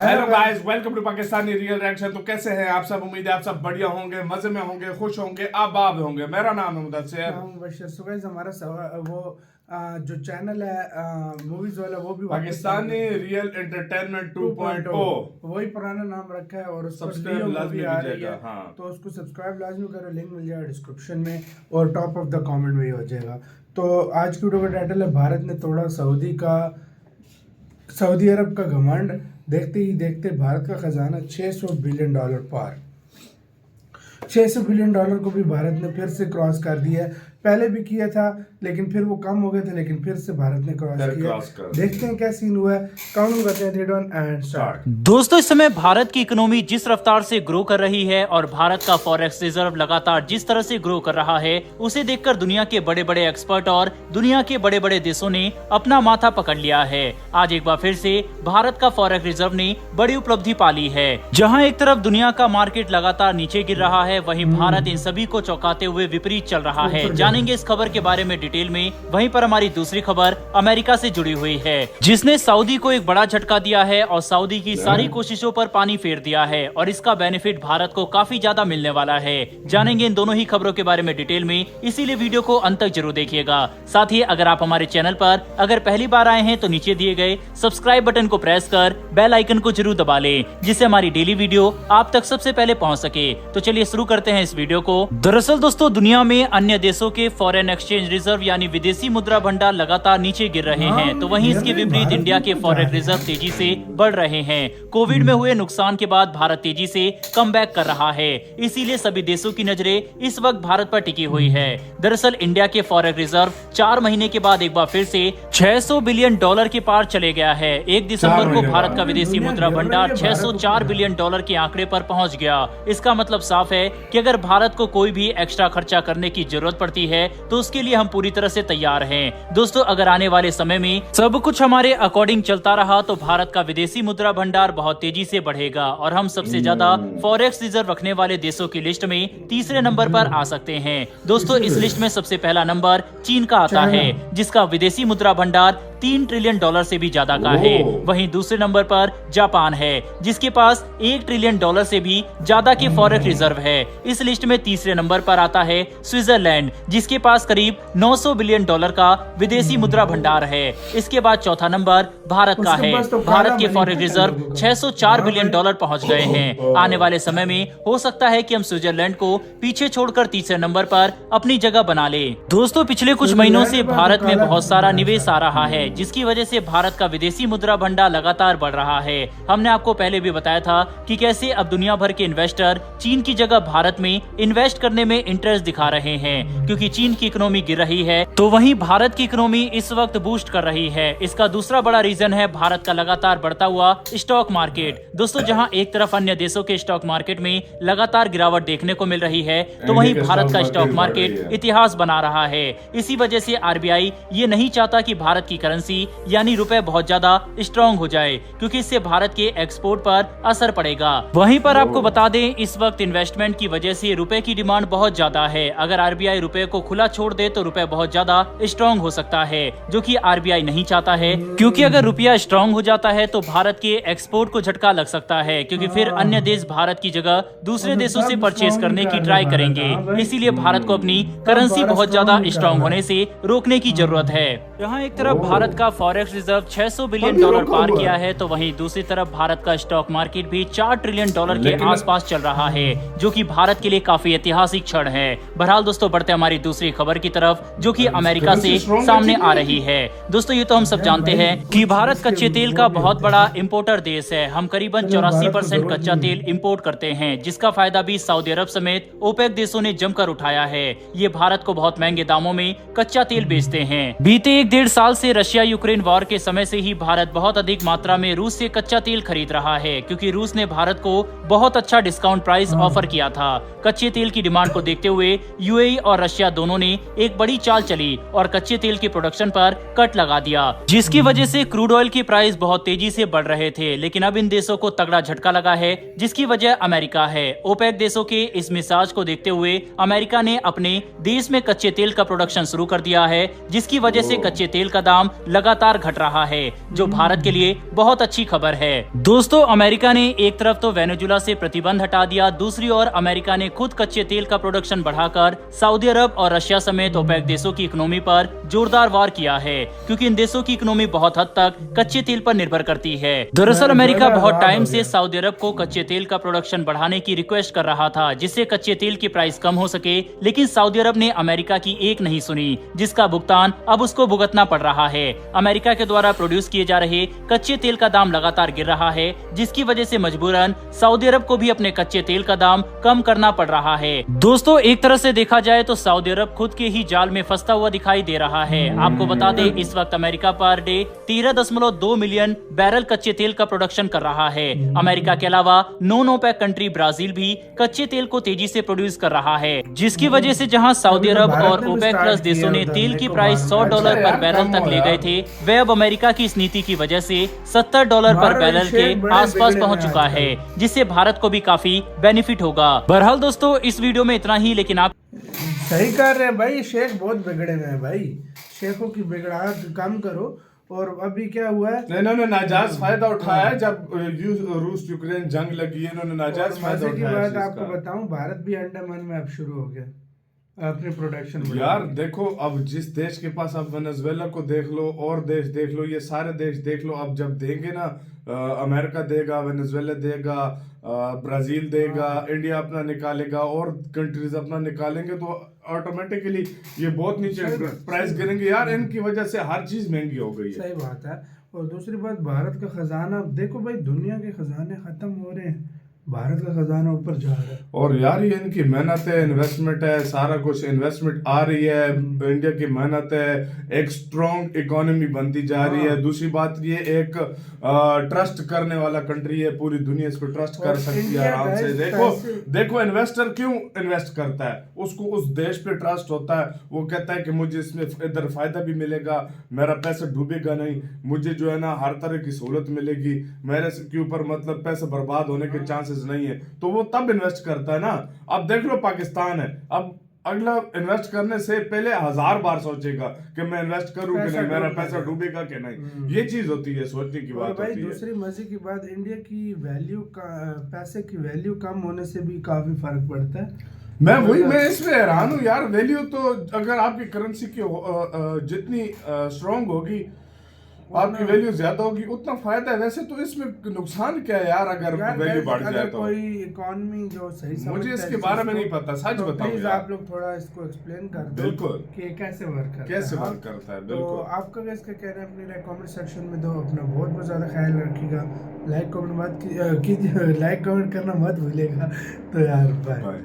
Hello guys, welcome to Pakistani real reaction. तो कैसे हैं आप सब? उम्मीद है आप सब बढ़िया होंगे, मजे में होंगे, खुश होंगे, आबाद होंगे। मेरा नाम है मुदस्सिर। बशर। सो गाइस हमारा जो चैनल है मूवीज वाला वो भी पाकिस्तानी रियल एंटरटेनमेंट 2.0 वही पुराना नाम रखा है और उस पर सब्सक्राइब लियो लाजमी मूवी आ रही है। कीजिएगा। हाँ, तो उसको सब्सक्राइब लाजमी करो, लिंक मिल जाएगा डिस्क्रिप्शन में और टॉप ऑफ द कमेंट में ही हो जाएगा। तो आज की वीडियो का टाइटल है भारत ने तोड़ा सऊदी अरब का घमंड। देखते ही देखते भारत का खजाना $600 बिलियन पार। $600 बिलियन को भी भारत ने फिर से क्रॉस कर दिया है। पहले भी किया था लेकिन फिर वो कम हो गए थे, लेकिन फिर से भारत ने क्रॉस किया। देखते हैं क्या सीन हुआ है। काउंट करते हैं 3 2 1 एंड स्टार्ट। दोस्तों, इस समय भारत की इकोनॉमी जिस रफ्तार से ग्रो कर रही है और भारत का फॉरेक्स रिजर्व लगातार जिस तरह से ग्रो कर रहा है, उसे देखकर दुनिया के बड़े बड़े एक्सपर्ट और दुनिया के बड़े बड़े देशों ने अपना माथा पकड़ लिया है। आज एक बार फिर से भारत का फॉरेक्स रिजर्व ने बड़ी उपलब्धि पाली है। जहां एक तरफ दुनिया का मार्केट लगातार नीचे गिर रहा है, वहीं भारत इन सभी को चौंकाते हुए विपरीत चल रहा है। जानेंगे इस खबर के बारे में डिटेल में। वहीं पर हमारी दूसरी खबर अमेरिका से जुड़ी हुई है, जिसने सऊदी को एक बड़ा झटका दिया है और सऊदी की सारी कोशिशों पर पानी फेर दिया है और इसका बेनिफिट भारत को काफी ज्यादा मिलने वाला है। जानेंगे इन दोनों ही खबरों के बारे में डिटेल में, इसीलिए वीडियो को अंत तक जरूर देखिएगा। साथ ही अगर आप हमारे चैनल पर अगर पहली बार आए हैं तो नीचे दिए गए सब्सक्राइब बटन को प्रेस कर बेल आइकन को जरूर दबा लें, जिससे हमारी डेली वीडियो आप तक सबसे पहले पहुंच सके। तो चलिए शुरू करते हैं इस वीडियो को। दरअसल दोस्तों, दुनिया में अन्य देशों के फॉरेन एक्सचेंज रिजर्व यानी विदेशी मुद्रा भंडार लगातार नीचे गिर रहे हैं, तो वहीं इसके विपरीत इंडिया के फॉरेन रिजर्व तेजी से बढ़ रहे हैं। कोविड में हुए नुकसान के बाद भारत तेजी से कमबैक कर रहा है, इसीलिए सभी देशों की नजरें इस वक्त भारत पर टिकी हुई है। दरअसल इंडिया के फॉरेन रिजर्व 4 महीने के बाद एक बार फिर से $600 बिलियन के पार चले गया है। 1 दिसंबर को भारत का विदेशी मुद्रा भंडार $604 बिलियन के आंकड़े पर पहुंच गया। इसका मतलब साफ है कि अगर भारत को कोई भी एक्स्ट्रा खर्चा करने की जरूरत पड़ती है तो उसके लिए हम पूरी तरह से तैयार हैं। दोस्तों, अगर आने वाले समय में सब कुछ हमारे अकॉर्डिंग चलता रहा तो भारत का विदेशी मुद्रा भंडार बहुत तेजी से बढ़ेगा और हम सबसे ज्यादा फॉरेक्स रिजर्व रखने वाले देशों की लिस्ट में तीसरे नंबर पर आ सकते हैं। दोस्तों, इस लिस्ट में सबसे पहला नंबर चीन का आता है, जिसका विदेशी मुद्रा भंडार $3 ट्रिलियन से भी ज्यादा का है। वहीं दूसरे नंबर पर जापान है, जिसके पास $1 ट्रिलियन से भी ज्यादा के फॉरेक्स रिजर्व है। इस लिस्ट में तीसरे नंबर पर आता है स्विट्जरलैंड, जिसके पास करीब $900 बिलियन का विदेशी मुद्रा भंडार है। इसके बाद चौथा नंबर भारत का है। भारत के फॉरेक्स रिजर्व $604 बिलियन पहुंच गए हैं। आने वाले समय में हो सकता है कि हम स्विट्जरलैंड को पीछे छोड़कर तीसरे नंबर पर अपनी जगह बना ले। दोस्तों, पिछले कुछ महीनों से भारत में बहुत सारा निवेश आ रहा है, जिसकी वजह से भारत का विदेशी मुद्रा भंडार लगातार बढ़ रहा है। हमने आपको पहले भी बताया था कि कैसे अब दुनिया भर के इन्वेस्टर चीन की जगह भारत में इन्वेस्ट करने में इंटरेस्ट दिखा रहे हैं, क्योंकि चीन की इकोनॉमी गिर रही है तो वहीं भारत की इकोनॉमी इस वक्त बूस्ट कर रही है। इसका दूसरा बड़ा रीजन है भारत का लगातार बढ़ता हुआ स्टॉक मार्केट। दोस्तों, जहां एक तरफ अन्य देशों के स्टॉक मार्केट में लगातार गिरावट देखने को मिल रही है, तो वहीं भारत का स्टॉक मार्केट इतिहास बना रहा है। इसी वजह से आरबीआई ये नहीं चाहता कि भारत की करेंसी यानी रुपए बहुत ज्यादा स्ट्रॉन्ग हो जाए, क्योंकि इससे भारत के एक्सपोर्ट पर असर पड़ेगा। वहीं पर आपको बता दें, इस वक्त इन्वेस्टमेंट की वजह से रुपए की डिमांड बहुत ज्यादा है। अगर आरबीआई रुपए को खुला छोड़ दे तो रुपए बहुत ज्यादा स्ट्रॉन्ग हो सकता है, जो कि आरबीआई नहीं चाहता है, क्योंकि अगर रुपया स्ट्रॉन्ग हो जाता है तो भारत के एक्सपोर्ट को झटका लग सकता है, क्योंकि फिर अन्य देश भारत की जगह दूसरे देशों से परचेज करने की ट्राई करेंगे। इसीलिए भारत को अपनी करेंसी बहुत ज्यादा स्ट्रॉन्ग होने से रोकने की जरूरत है। यहाँ एक तरफ भारत का फॉरेक्स रिजर्व $600 बिलियन पार किया है, तो वहीं दूसरी तरफ भारत का स्टॉक मार्केट भी $4 ट्रिलियन के आसपास चल रहा है, जो कि भारत के लिए काफी ऐतिहासिक क्षण है। बहरहाल दोस्तों, बढ़ते हमारी दूसरी खबर की तरफ, जो कि अमेरिका से सामने आ रही है। दोस्तों, ये तो हम सब जानते हैं कि भारत कच्चे तेल का बहुत बड़ा इम्पोर्टर देश है। हम करीबन 84% कच्चा तेल इम्पोर्ट करते हैं, जिसका फायदा भी सऊदी अरब समेत ओपेक देशों ने जमकर उठाया है। ये भारत को बहुत महंगे दामों में कच्चा तेल बेचते हैं। बीते 1-1.5 साल से रशिया यूक्रेन वॉर के समय से ही भारत बहुत अधिक मात्रा में रूस से कच्चा तेल खरीद रहा है, क्योंकि रूस ने भारत को बहुत अच्छा डिस्काउंट प्राइस ऑफर किया था। कच्चे तेल की डिमांड को देखते हुए यूएई और रशिया दोनों ने एक बड़ी चाल चली और कच्चे तेल के प्रोडक्शन पर कट लगा दिया, जिसकी वजह से क्रूड ऑयल की प्राइस बहुत तेजी से बढ़ रहे थे। लेकिन अब इन देशों को तगड़ा झटका लगा है, जिसकी वजह अमेरिका है। ओपेक देशों के इस मिजाज को देखते हुए अमेरिका ने अपने देश में कच्चे तेल का प्रोडक्शन शुरू कर दिया है, जिसकी वजह से कच्चे तेल का दाम लगातार घट रहा है, जो भारत के लिए बहुत अच्छी खबर है। दोस्तों, अमेरिका ने एक तरफ तो वेनेजुला से प्रतिबंध हटा दिया, दूसरी ओर अमेरिका ने खुद कच्चे तेल का प्रोडक्शन बढ़ाकर सऊदी अरब और रशिया समेत ओपेक देशों की इकोनॉमी पर जोरदार वार किया है, क्योंकि इन देशों की इकोनॉमी बहुत हद तक कच्चे तेल पर निर्भर करती है। दरअसल अमेरिका बहुत टाइम से सऊदी अरब को कच्चे तेल का प्रोडक्शन बढ़ाने की रिक्वेस्ट कर रहा था, जिससे कच्चे तेल की प्राइस कम हो सके, लेकिन सऊदी अरब ने अमेरिका की एक नहीं सुनी, जिसका भुगतान अब उसको भुगतना पड़ रहा है। अमेरिका के द्वारा प्रोड्यूस किए जा रहे कच्चे तेल का दाम लगातार गिर रहा है, जिसकी वजह से मजबूरन सऊदी अरब को भी अपने कच्चे तेल का दाम कम करना पड़ रहा है। दोस्तों, एक तरह से देखा जाए तो सऊदी अरब खुद के ही जाल में फंसता हुआ दिखाई दे रहा है। आपको बता दें, इस वक्त America per day 13.2 million barrel कच्चे तेल का प्रोडक्शन कर रहा है। अमेरिका के अलावा नॉन ओपेक कंट्री ब्राजील भी कच्चे तेल को तेजी से प्रोड्यूस कर रहा है, जिसकी वजह से जहां सऊदी अरब और ओपेक प्लस देशों ने तेल की प्राइस $100 पर बैरल तक ले गए थे, वह अब अमेरिका की इस नीति की वजह से $70 पर बैरल के आसपास पहुंच चुका है, जिससे भारत को भी काफी बेनिफिट होगा। बहरहाल दोस्तों, इस वीडियो में इतना ही, लेकिन आप सही कर रहे हैं भाई, शेख बहुत बिगड़े हुए हैं भाई, शेखों की बिगड़ाहट कम करो। और अभी क्या हुआ है, इन्होंने नाजायज फायदा उठाया जब रूस यूक्रेन जंग लगी है, इन्होंने नाजायज फायदा की उठाया। बात आपको बताऊं, भारत भी अंडमान में अब शुरू हो गया अपनी प्रोडक्शन। यार देखो, अब जिस देश के पास, अब वेनेजुएला को देख लो और देश देख लो, ये सारे देश देख लो, अब जब देंगे ना, अमेरिका देगा, वेनेजुएला देगा, ब्राजील देगा, इंडिया अपना निकालेगा और कंट्रीज अपना निकालेंगे, तो ऑटोमेटिकली ये बहुत नीचे प्राइस गिरेंगे। यार इनकी वजह से हर चीज महंगी हो गई है। सही बात है। और दूसरी बात, भारत का खजाना देखो भाई, दुनिया के खजाने खत्म हो रहे हैं, भारत का खजाना ऊपर जा रहा है। और यार ये इनकी मेहनत है, इन्वेस्टमेंट है, सारा कुछ इन्वेस्टमेंट आ रही है, इंडिया की मेहनत है, एक स्ट्रॉन्ग इकोनॉमी बनती जा रही है। दूसरी बात, ये एक ट्रस्ट करने वाला कंट्री है, पूरी दुनिया इसको ट्रस्ट कर सकती है आराम से। देखो इन्वेस्टर क्यों इन्वेस्ट करता है, उसको उस देश पे ट्रस्ट होता है, वो कहता है कि मुझे इसमें इधर फायदा भी मिलेगा, मेरा पैसा डूबेगा नहीं, मुझे जो है ना हर तरह की सहूलत मिलेगी, मेरे के ऊपर मतलब पैसा बर्बाद होने के चांसेस नहीं है, तो वो तब इन्वेस्ट करता है ना। अब देख लो पाकिस्तान है, अब अगला इन्वेस्ट करने से पहले 1000 बार सोचेगा कि मैं इन्वेस्ट करूं कि नहीं, मेरा पैसा डूबेगा कि नहीं। ये चीज होती है, सोचने की बात होती है। दूसरी मजे की बात, इंडिया की वैल्यू का, पैसे की वैल्यू कम होने से भी काफी फर्क पड़ता है। मैं इसमें हैरान हूँ यार। वैल्यू तो अगर आपकी करेंसी की जितनी स्ट्रांग होगी, आपकी वैल्यू ज्यादा होगी, उतना फायदा है। वैसे तो इसमें नुकसान क्या है यार, अगर वैल्यू बढ़ जाए तो? कोई इकोनॉमी जो सही मुझे इसके बारे में नहीं पता, सच बताओ प्लीज आप लोग थोड़ा इसको एक्सप्लेन कर दो। बिल्कुल, कि कैसे वर्क करता है, कैसे वर्क करता है। बिल्कुल, तो आपका इसका कहना है अपनी कमेंट सेक्शन में दो। अपना बहुत बहुत ज्यादा ख्याल रखिएगा, लाइक कमेंट करना मत भूलिएगा। तो यार बाय।